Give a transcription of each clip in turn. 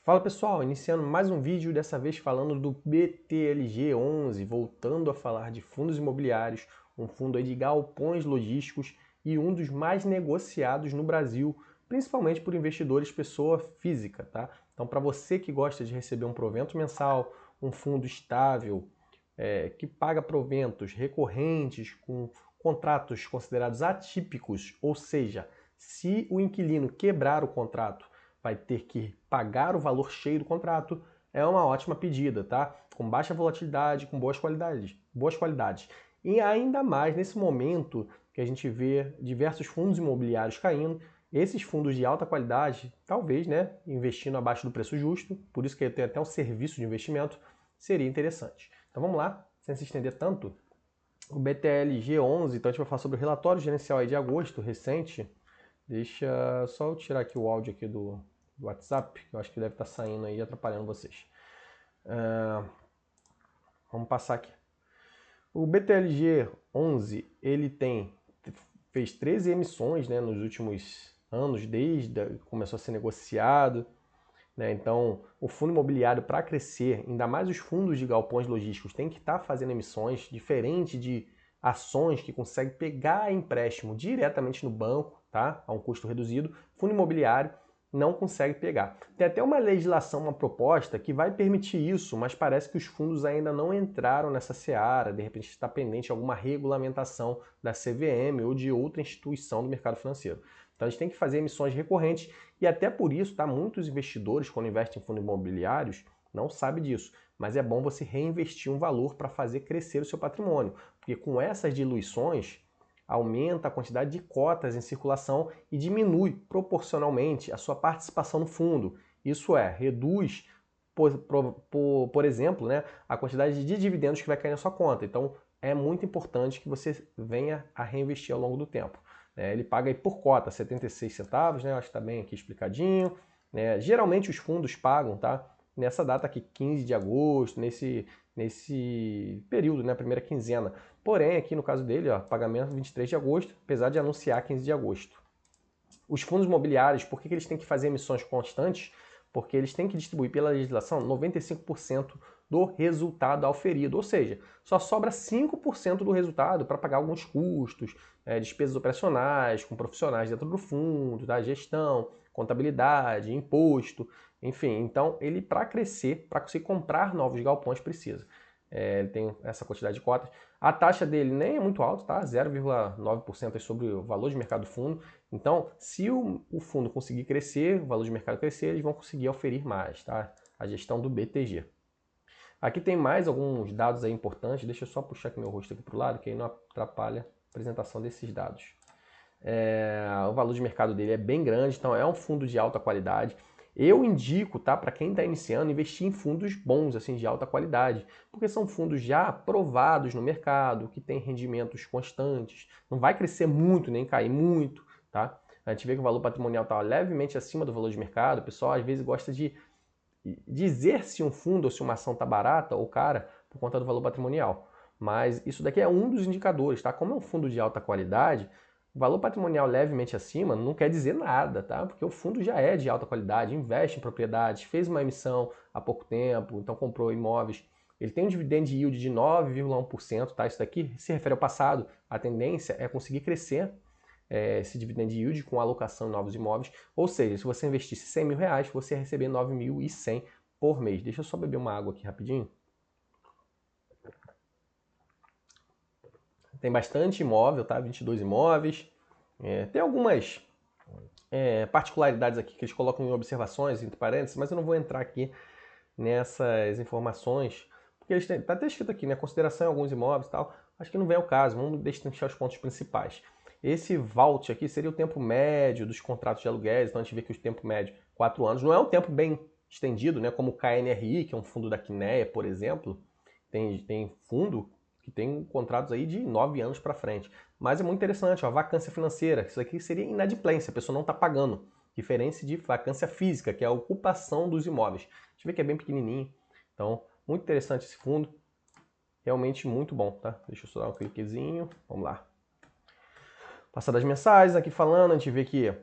Fala pessoal, iniciando mais um vídeo, dessa vez falando do BTLG11, voltando a falar de fundos imobiliários, um fundo aí de galpões logísticos e um dos mais negociados no Brasil, principalmente por investidores pessoa física, tá? Então para você que gosta de receber um provento mensal, um fundo estável, que paga proventos recorrentes com contratos considerados atípicos, ou seja, se o inquilino quebrar o contrato, vai ter que pagar o valor cheio do contrato, é uma ótima pedida, tá? Com baixa volatilidade, com boas qualidades. E ainda mais nesse momento que a gente vê diversos fundos imobiliários caindo, esses fundos de alta qualidade, talvez, né, investindo abaixo do preço justo, por isso que tem até um serviço de investimento, seria interessante. Então vamos lá, sem se estender tanto, o BTLG11, então a gente vai falar sobre o relatório gerencial aí de agosto, recente. Deixa só eu tirar aqui o áudio aqui do WhatsApp, que eu acho que deve estar saindo aí atrapalhando vocês. Vamos passar aqui. O BTLG11, ele fez 13 emissões, né, nos últimos anos, desde que começou a ser negociado. Né? Então, o fundo imobiliário, para crescer, ainda mais os fundos de galpões logísticos, tem que estar fazendo emissões, diferente de ações que conseguem pegar empréstimo diretamente no banco, tá? A um custo reduzido. Fundo imobiliário não consegue pegar. Tem até uma legislação, uma proposta que vai permitir isso, mas parece que os fundos ainda não entraram nessa seara, de repente está pendente alguma regulamentação da CVM ou de outra instituição do mercado financeiro. Então a gente tem que fazer emissões recorrentes e até por isso, tá? Muitos investidores, quando investem em fundos imobiliários, não sabem disso. Mas é bom você reinvestir um valor para fazer crescer o seu patrimônio. Porque com essas diluições, aumenta a quantidade de cotas em circulação e diminui proporcionalmente a sua participação no fundo. Isso é, reduz, por exemplo, né, a quantidade de dividendos que vai cair na sua conta. Então, é muito importante que você venha a reinvestir ao longo do tempo. Ele paga aí por cota, 76 centavos, né? Acho que está bem aqui explicadinho. Geralmente os fundos pagam, tá? Nessa data aqui, 15 de agosto, nesse período, né? Primeira quinzena. Porém, aqui no caso dele, ó, pagamento 23 de agosto, apesar de anunciar 15 de agosto. Os fundos imobiliários, por que eles têm que fazer emissões constantes? Porque eles têm que distribuir pela legislação 95% do resultado auferido, ou seja, só sobra 5% do resultado para pagar alguns custos, despesas operacionais, com profissionais dentro do fundo, da gestão, contabilidade, imposto, enfim. Então, ele para crescer, para conseguir comprar novos galpões, precisa. Ele tem essa quantidade de cotas. A taxa dele nem é muito alta, tá? 0,9% sobre o valor de mercado do fundo. Então, se o fundo conseguir crescer, o valor de mercado crescer, eles vão conseguir oferir mais, tá? A gestão do BTG. Aqui tem mais alguns dados aí importantes. Deixa eu só puxar aqui meu rosto aqui para o lado, que aí não atrapalha a apresentação desses dados. O valor de mercado dele é bem grande, então é um fundo de alta qualidade. Eu indico, tá, para quem está iniciando, investir em fundos bons, assim, de alta qualidade, porque são fundos já provados no mercado, que têm rendimentos constantes, não vai crescer muito, nem cair muito, tá? A gente vê que o valor patrimonial está levemente acima do valor de mercado, o pessoal às vezes gosta de dizer se um fundo ou se uma ação está barata ou cara por conta do valor patrimonial. Mas isso daqui é um dos indicadores, tá? Como é um fundo de alta qualidade, o valor patrimonial levemente acima não quer dizer nada, tá? Porque o fundo já é de alta qualidade, investe em propriedades, fez uma emissão há pouco tempo, então comprou imóveis. Ele tem um dividend yield de 9,1%, tá? Isso daqui se refere ao passado. A tendência é conseguir crescer esse dividend yield com alocação em novos imóveis. Ou seja, se você investisse 100 mil reais, você ia receber 9.100 por mês. Deixa eu só beber uma água aqui rapidinho. Tem bastante imóvel, tá? 22 imóveis. Tem algumas particularidades aqui que eles colocam em observações, entre parênteses, mas eu não vou entrar aqui nessas informações, porque eles tá até escrito aqui, né? Consideração em alguns imóveis e tal. Acho que não vem ao caso, vamos destrinchar os pontos principais. Esse vault aqui seria o tempo médio dos contratos de aluguéis, então a gente vê que o tempo médio, 4 anos, não é um tempo bem estendido, né? Como o KNRI, que é um fundo da Quineia, por exemplo, tem fundo que tem contratos aí de 9 anos para frente. Mas é muito interessante, ó, vacância financeira, isso aqui seria inadimplência, a pessoa não está pagando. Diferente de vacância física, que é a ocupação dos imóveis. A gente vê que é bem pequenininho. Então, muito interessante esse fundo. Realmente muito bom, tá? Deixa eu só dar um cliquezinho. Vamos lá. Passadas mensais aqui falando, a gente vê que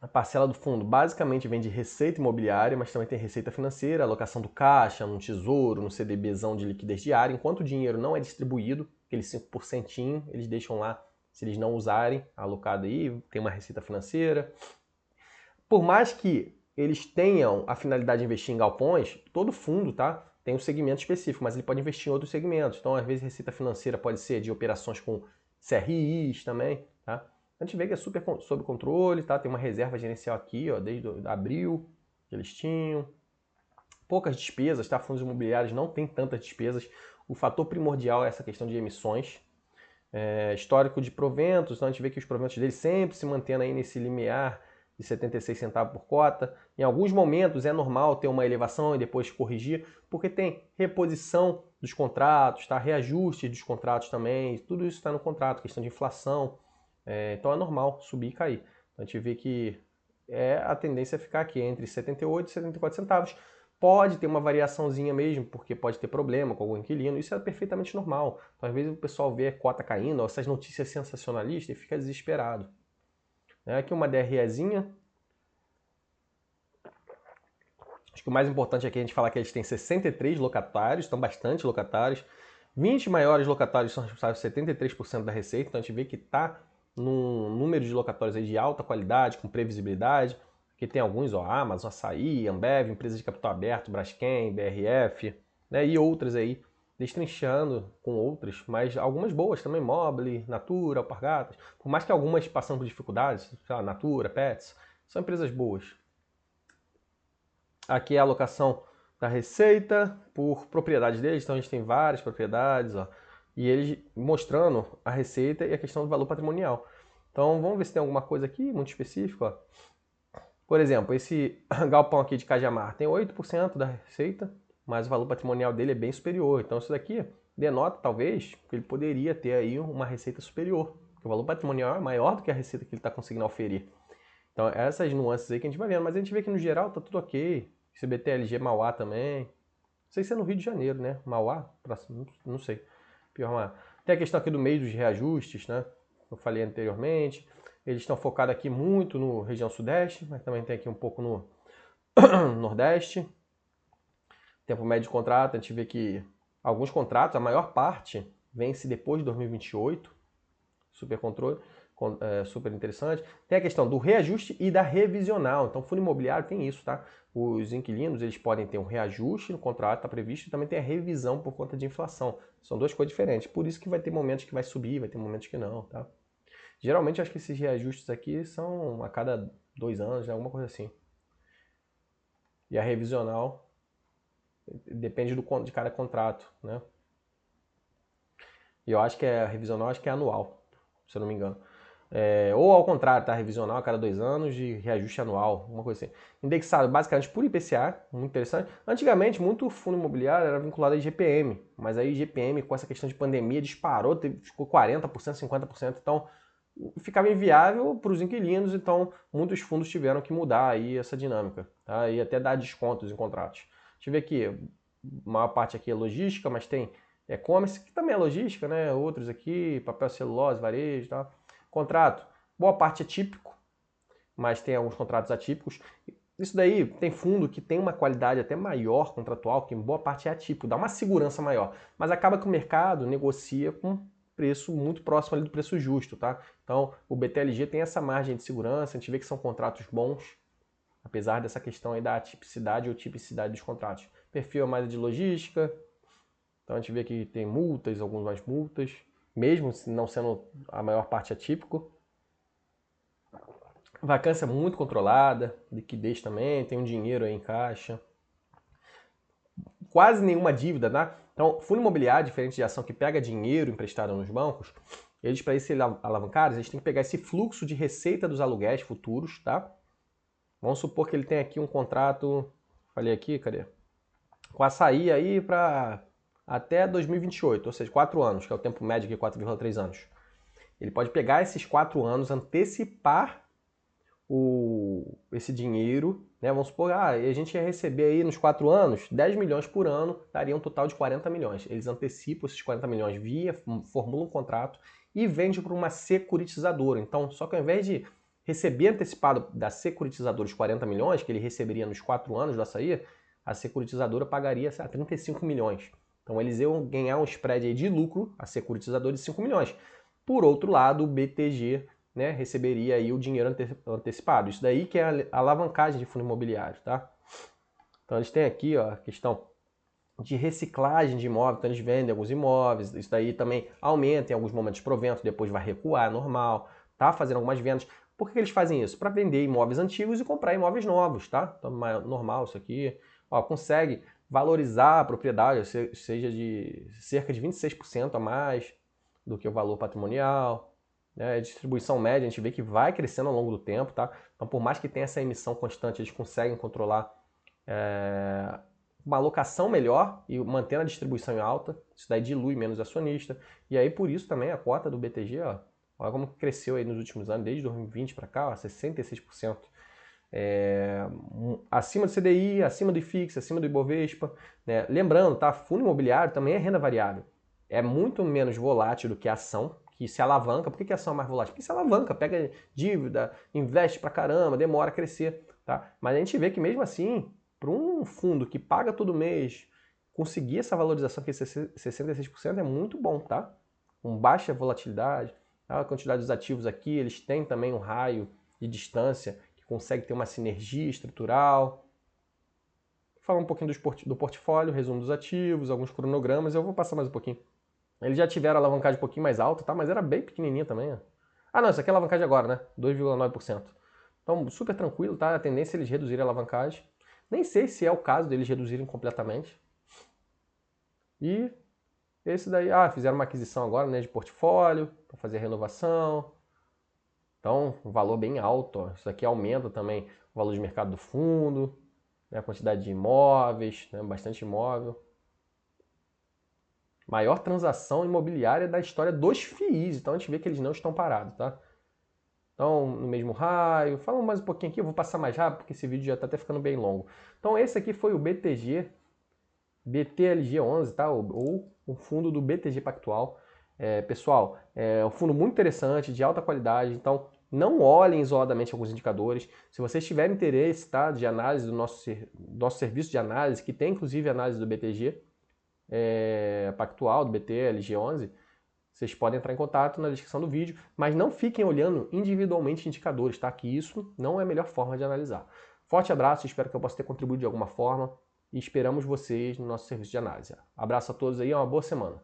A parcela do fundo basicamente vem de receita imobiliária, mas também tem receita financeira, alocação do caixa, no tesouro, no CDBzão de liquidez diária. Enquanto o dinheiro não é distribuído, aquele 5% eles deixam lá, se eles não usarem, alocado aí, tem uma receita financeira. Por mais que eles tenham a finalidade de investir em galpões, todo fundo, tá, tem um segmento específico, mas ele pode investir em outros segmentos. Então, às vezes, receita financeira pode ser de operações com CRIs também, tá? A gente vê que é super sob controle, tá? Tem uma reserva gerencial aqui, ó, desde abril que eles tinham. Poucas despesas, tá? Fundos imobiliários não tem tantas despesas. O fator primordial é essa questão de emissões. Histórico de proventos, então a gente vê que os proventos deles sempre se mantendo aí nesse limiar de 76 centavos por cota. Em alguns momentos é normal ter uma elevação e depois corrigir, porque tem reposição dos contratos, tá? Reajuste dos contratos também, tudo isso está no contrato, questão de inflação. Então é normal subir e cair. Então a gente vê que a tendência é ficar aqui entre 78 e 74 centavos. Pode ter uma variaçãozinha mesmo, porque pode ter problema com algum inquilino, isso é perfeitamente normal. Então, às vezes o pessoal vê a cota caindo, ou essas notícias sensacionalistas e fica desesperado. Aqui uma DREzinha. Acho que o mais importante aqui é a gente falar que eles têm 63 locatários, estão bastante locatários. 20 maiores locatários são responsáveis por 73% da receita, então a gente vê que está num número de locatórios aí de alta qualidade, com previsibilidade. Aqui tem alguns, ó, Amazon, Açaí, Ambev, empresas de capital aberto, Braskem, BRF, né, e outras aí, destrinchando com outras, mas algumas boas também, Mobile, Natura, Alpargatas, por mais que algumas passam por dificuldades, sei lá, Natura, Pets, são empresas boas. Aqui é a alocação da receita por propriedades deles, então a gente tem várias propriedades, ó, e eles mostrando a receita e a questão do valor patrimonial. Então vamos ver se tem alguma coisa aqui muito específica, ó. Por exemplo, esse galpão aqui de Cajamar tem 8% da receita, mas o valor patrimonial dele é bem superior. Então isso daqui denota, talvez, que ele poderia ter aí uma receita superior, porque o valor patrimonial é maior do que a receita que ele está conseguindo oferir. Então essas nuances aí que a gente vai vendo, mas a gente vê que no geral tá tudo ok. Esse BTLG Mauá também. Não sei se é no Rio de Janeiro, né? Mauá? Não sei. Pior Mauá. Tem a questão aqui do meio dos reajustes, né? Eu falei anteriormente. Eles estão focados aqui muito no região sudeste, mas também tem aqui um pouco no nordeste. Tempo médio de contrato, a gente vê que alguns contratos, a maior parte, vence depois de 2028. Super controle, super interessante. Tem a questão do reajuste e da revisional. Então, fundo imobiliário tem isso, tá? Os inquilinos, eles podem ter um reajuste no contrato, está previsto, e também tem a revisão por conta de inflação. São duas coisas diferentes. Por isso que vai ter momentos que vai subir, vai ter momentos que não, tá? Geralmente, acho que esses reajustes aqui são a cada 2 anos, né? Alguma coisa assim. E a revisional depende de cada contrato, né? E eu acho que a revisional acho que é anual, se eu não me engano. Ou ao contrário, tá? Revisional a cada 2 anos de reajuste anual, uma coisa assim. Indexado basicamente por IPCA, muito interessante. Antigamente, muito fundo imobiliário era vinculado a IGPM, mas aí IGPM com essa questão de pandemia disparou, ficou 40%, 50%, então ficava inviável para os inquilinos, então muitos fundos tiveram que mudar aí essa dinâmica, tá? E até dar descontos em contratos. Deixa eu ver aqui, a maior parte aqui é logística, mas tem e-commerce, que também é logística, né? Outros aqui, papel, celulose, varejo, tá? Contrato, boa parte é típico, mas tem alguns contratos atípicos. Isso daí tem fundo que tem uma qualidade até maior contratual, que em boa parte é atípico, dá uma segurança maior, mas acaba que o mercado negocia com preço muito próximo ali do preço justo, tá? Então, o BTLG tem essa margem de segurança, a gente vê que são contratos bons, apesar dessa questão aí da atipicidade ou tipicidade dos contratos. Perfil é mais de logística, então a gente vê que tem multas, algumas mais multas, mesmo não sendo a maior parte atípico. Vacância muito controlada, liquidez também, tem um dinheiro aí em caixa. Quase nenhuma dívida, né? Então, fundo imobiliário, diferente de ação que pega dinheiro emprestado nos bancos, eles, para serem alavancados, eles têm que pegar esse fluxo de receita dos aluguéis futuros, tá? Vamos supor que ele tem aqui um contrato, falei aqui, cadê? Com Açaí aí para até 2028, ou seja, 4 anos, que é o tempo médio aqui, 4,3 anos. Ele pode pegar esses 4 anos, antecipar esse dinheiro, né? Vamos supor, a gente ia receber aí nos 4 anos 10 milhões por ano, daria um total de 40 milhões. Eles antecipam esses 40 milhões formulam um contrato e vendem para uma securitizadora. Então, só que ao invés de receber antecipado da securitizadora os 40 milhões, que ele receberia nos 4 anos do Açaí, a securitizadora pagaria 35 milhões. Então eles iam ganhar um spread aí de lucro, a securitizadora, de 5 milhões. Por outro lado, o BTG, né, receberia aí o dinheiro antecipado. Isso daí que é a alavancagem de fundo imobiliário, tá? Então eles têm aqui, ó, a questão de reciclagem de imóveis, então eles vendem alguns imóveis, isso daí também aumenta em alguns momentos de provento, depois vai recuar, normal, tá? Fazendo algumas vendas. Por que eles fazem isso? Para vender imóveis antigos e comprar imóveis novos, tá? Então, normal isso aqui. Ó, consegue valorizar a propriedade, seja de cerca de 26% a mais do que o valor patrimonial. Né? A distribuição média a gente vê que vai crescendo ao longo do tempo, tá? Então, por mais que tenha essa emissão constante, eles conseguem controlar uma alocação melhor e mantendo a distribuição em alta. Isso daí dilui menos acionista. E aí, por isso também, a cota do BTG, ó, olha como cresceu aí nos últimos anos, desde 2020 para cá, ó, 66%. Acima do CDI, acima do IFIX, acima do Ibovespa. Né? Lembrando, tá? Fundo imobiliário também é renda variável. É muito menos volátil do que a ação, que se alavanca. Por que a ação é mais volátil? Porque se alavanca, pega dívida, investe pra caramba, demora a crescer. Tá? Mas a gente vê que mesmo assim, para um fundo que paga todo mês, conseguir essa valorização que é 66% é muito bom, tá? Com baixa volatilidade. A quantidade dos ativos aqui, eles têm também um raio de distância que consegue ter uma sinergia estrutural. Vou falar um pouquinho do portfólio, resumo dos ativos, alguns cronogramas, eu vou passar mais um pouquinho. Eles já tiveram a alavancagem um pouquinho mais alta, tá? Mas era bem pequenininha também. Ó. Ah, não, isso aqui é a alavancagem agora, né? 2,9%. Então, super tranquilo, tá? A tendência é eles reduzirem a alavancagem. Nem sei se é o caso deles reduzirem completamente. E esse daí, fizeram uma aquisição agora, né, de portfólio, para fazer a renovação. Então, um valor bem alto. Ó. Isso aqui aumenta também o valor de mercado do fundo, né, a quantidade de imóveis, né, bastante imóvel. Maior transação imobiliária da história dos FIIs. Então, a gente vê que eles não estão parados, tá? Então, no mesmo raio. Fala mais um pouquinho aqui, eu vou passar mais rápido, porque esse vídeo já está até ficando bem longo. Então, esse aqui foi o BTG, BTLG11, tá? Ou o fundo do BTG Pactual. Pessoal, é um fundo muito interessante, de alta qualidade, então não olhem isoladamente alguns indicadores. Se vocês tiverem interesse, tá, de análise do nosso serviço de análise, que tem inclusive análise do BTG Pactual, do BTLG11, vocês podem entrar em contato na descrição do vídeo, mas não fiquem olhando individualmente indicadores, tá? Que isso não é a melhor forma de analisar. Forte abraço, espero que eu possa ter contribuído de alguma forma e esperamos vocês no nosso serviço de análise. Abraço a todos aí, uma boa semana.